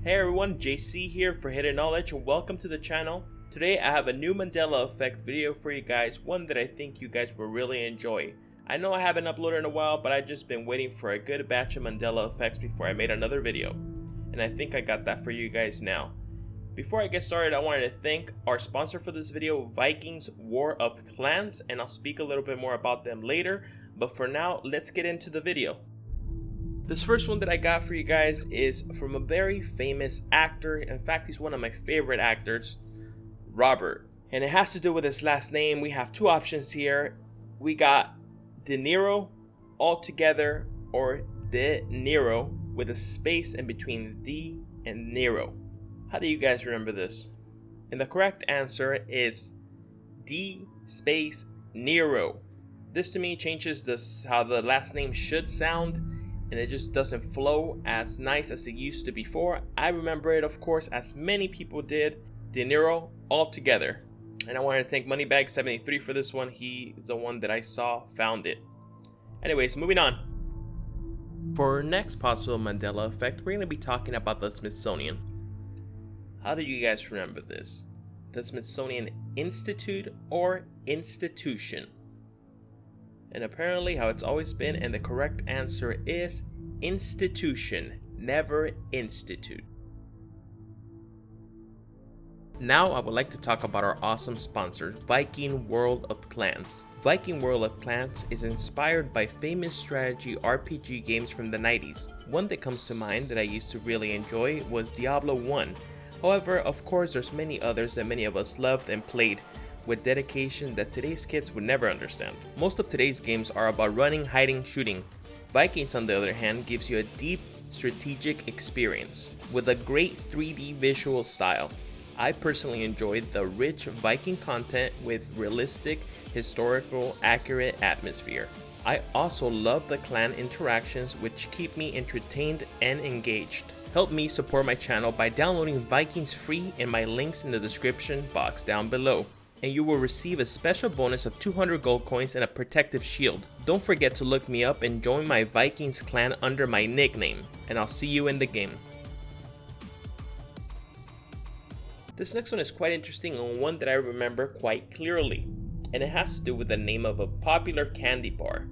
Hey everyone, JC here for Hidden Knowledge and welcome to the channel. Today I have a new Mandela Effect video for you guys, one that I think you guys will really enjoy. I know I haven't uploaded in a while, but I've just been waiting for a good batch of Mandela Effects before I made another video. And I think I got that for you guys now. Before I get started, I wanted to thank our sponsor for this video, Vikings War of Clans, and I'll speak a little bit more about them later. But for now, let's get into the video. This first one that I got for you guys is from a very famous actor. In fact, he's one of my favorite actors, Robert. And it has to do with his last name. We have two options here. We got De Niro all together, or De Niro with a space in between D and Nero. How do you guys remember this? And the correct answer is D space Nero. This to me changes how the last name should sound, and it just doesn't flow as nice as it used to before. I remember it, of course, as many people did, De Niro all together. And I want to thank Moneybag73 for this one. He is the one that I found it. Anyways, moving on. For our next possible Mandela Effect, we're going to be talking about the Smithsonian. How do you guys remember this? The Smithsonian Institute or institution? And apparently how it's always been, and the correct answer is institution, never institute. Now I would like to talk about our awesome sponsor, Viking World of Clans. Viking World of Clans is inspired by famous strategy RPG games from the 90s. One that comes to mind that I used to really enjoy was Diablo 1. However, of course, there's many others that many of us loved and played with dedication that today's kids would never understand. Most of today's games are about running, hiding, shooting. Vikings, on the other hand, gives you a deep strategic experience with a great 3D visual style. I personally enjoyed the rich Viking content with realistic, historical, accurate atmosphere. I also love the clan interactions, which keep me entertained and engaged. Help me support my channel by downloading Vikings free in my links in the description box down below, and you will receive a special bonus of 200 gold coins and a protective shield. Don't forget to look me up and join my Vikings clan under my nickname, and I'll see you in the game. This next one is quite interesting and one that I remember quite clearly, and it has to do with the name of a popular candy bar.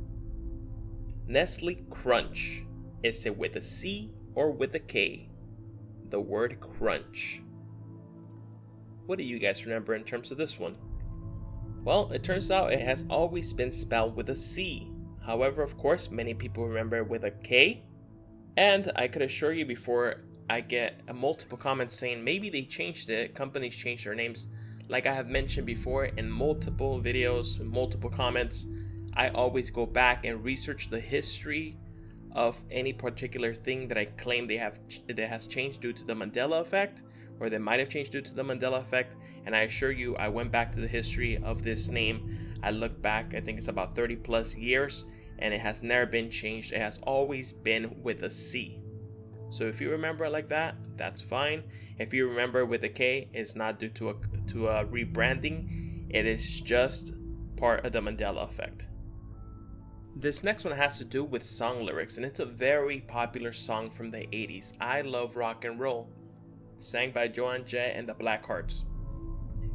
Nestle Crunch. Is it with a C or with a K? The word crunch. What do you guys remember in terms of this one? Well, it turns out it has always been spelled with a C. However, of course, many people remember it with a K. And I could assure you, before I get multiple comments saying maybe they changed it, companies changed their names, like I have mentioned before in multiple videos, multiple comments, I always go back and research the history of any particular thing that I claim that has changed due to the Mandela Effect, or that might have changed due to the Mandela Effect. And I assure you, I went back to the history of this name. I looked back, I think it's about 30 plus years, and it has never been changed. It has always been with a C. So if you remember it like that, that's fine. If you remember with a K, it's not due to a rebranding. It is just part of the Mandela Effect. This next one has to do with song lyrics, and it's a very popular song from the 80s. I Love Rock and Roll, sang by Joan Jett and the Blackhearts.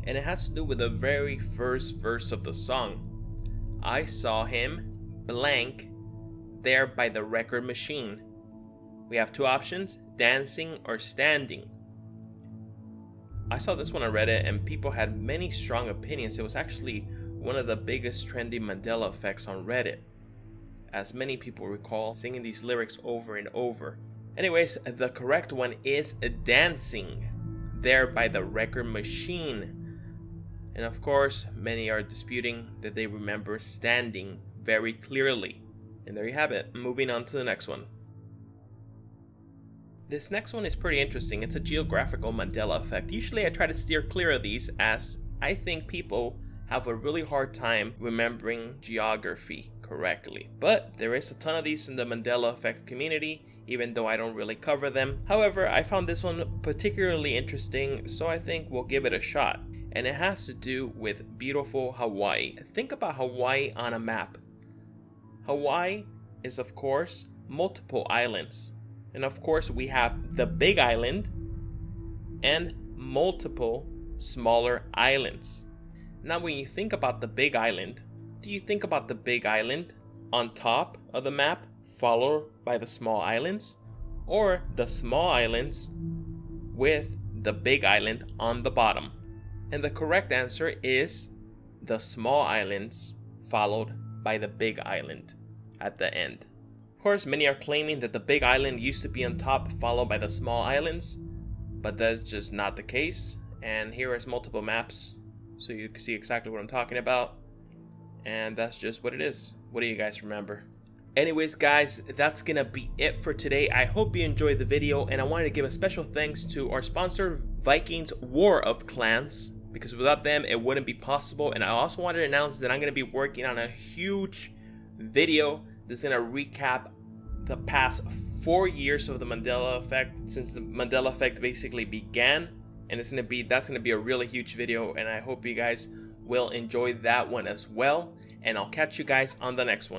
And it has to do with the very first verse of the song. I saw him blank there by the record machine. We have two options, dancing or standing. I saw this one on Reddit and people had many strong opinions. It was actually one of the biggest trendy Mandela effects on Reddit, as many people recall singing these lyrics over and over. Anyways, the correct one is dancing there by the record machine. And of course, many are disputing that they remember standing very clearly. And there you have it. Moving on to the next one. This next one is pretty interesting. It's a geographical Mandela effect. Usually I try to steer clear of these, as I think people have a really hard time remembering geography correctly. But there is a ton of these in the Mandela Effect community, even though I don't really cover them. However, I found this one particularly interesting, so I think we'll give it a shot. And it has to do with beautiful Hawaii. Think about Hawaii on a map. Hawaii is, of course, multiple islands. And of course, we have the Big Island, and multiple smaller islands. Now, when you think about the big island, do you think about the big island on top of the map, followed by the small islands, or the small islands with the big island on the bottom? And the correct answer is the small islands followed by the big island at the end. Of course, many are claiming that the big island used to be on top, followed by the small islands, but that's just not the case. And here is multiple maps, so you can see exactly what I'm talking about. And that's just what it is. What do you guys remember? Anyways, guys, that's gonna be it for today. I hope you enjoyed the video, and I wanted to give a special thanks to our sponsor, Vikings War of Clans, because without them, it wouldn't be possible. And I also wanted to announce that I'm gonna be working on a huge video that's gonna recap the past 4 years of the Mandela Effect, since the Mandela Effect basically began. And that's gonna be a really huge video, and I hope you guys will enjoy that one as well. And I'll catch you guys on the next one.